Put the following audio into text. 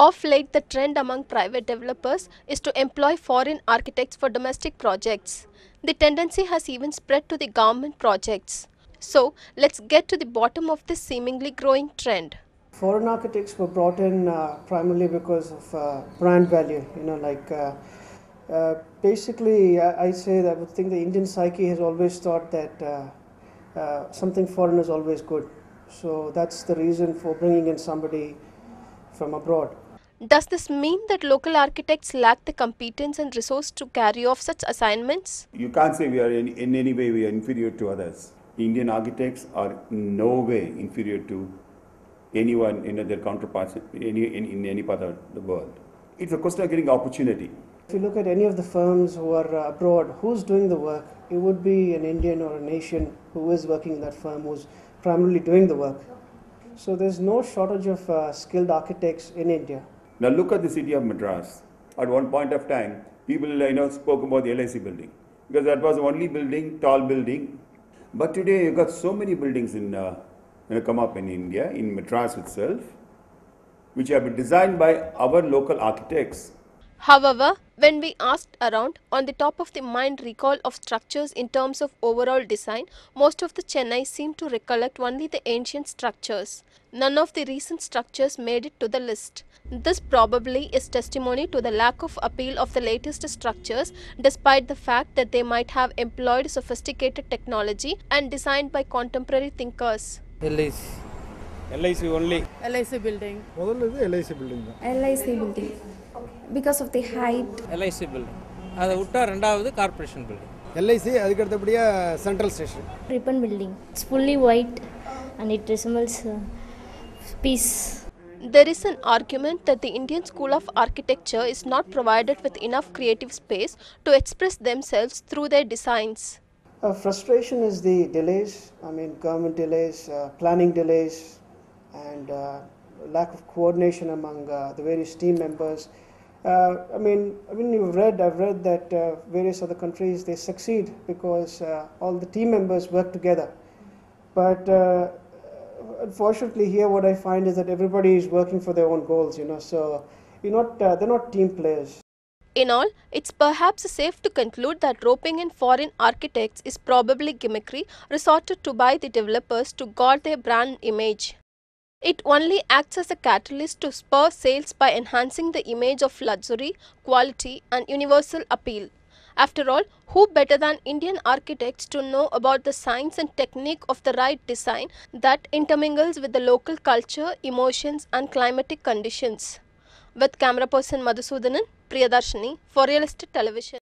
Of late, the trend among private developers is to employ foreign architects for domestic projects. The tendency has even spread to the government projects. So, let's get to the bottom of this seemingly growing trend. Foreign architects were brought in primarily because of brand value. Basically, I say that I would think the Indian psyche has always thought that something foreign is always good. So that's the reason for bringing in somebody from abroad. Does this mean that local architects lack the competence and resource to carry off such assignments? You can't say we are in any way we are inferior to others. Indian architects are in no way inferior to anyone in their counterparts in any part of the world. It's a question of getting opportunity. If you look at any of the firms who are abroad, who's doing the work? It would be an Indian or an Asian who is working in that firm, who's primarily doing the work. So there's no shortage of skilled architects in India. Now look at the city of Madras. At one point of time, people spoke about the LIC building because that was the only building, tall building. But today you've got so many buildings come up in India, in Madras itself, which have been designed by our local architects. However, when we asked around, on the top of the mind recall of structures in terms of overall design, most of the Chennai seemed to recollect only the ancient structures. None of the recent structures made it to the list. This probably is testimony to the lack of appeal of the latest structures, despite the fact that they might have employed sophisticated technology and designed by contemporary thinkers. LIC only. LIC building. LIC building. LIC building. Because of the height. LIC building. அது விட்டா ரெண்டாவது corporation building. LIC அதுக்கு அடுத்தபடியா central station. Ribbon building. It's fully white and it resembles peace. There is an argument that the Indian School of Architecture is not provided with enough creative space to express themselves through their designs. Frustration is the delays, government delays, planning delays, and lack of coordination among the various team members. I've read that various other countries, they succeed because all the team members work together. But unfortunately here what I find is that everybody is working for their own goals, so they're not team players. In all, it's perhaps safe to conclude that roping in foreign architects is probably gimmickry resorted to by the developers to guard their brand image. It only acts as a catalyst to spur sales by enhancing the image of luxury, quality, and universal appeal. After all, who better than Indian architects to know about the science and technique of the right design that intermingles with the local culture, emotions, and climatic conditions? With camera person Madhusudanan, Priyadarshini for Real Estate Television.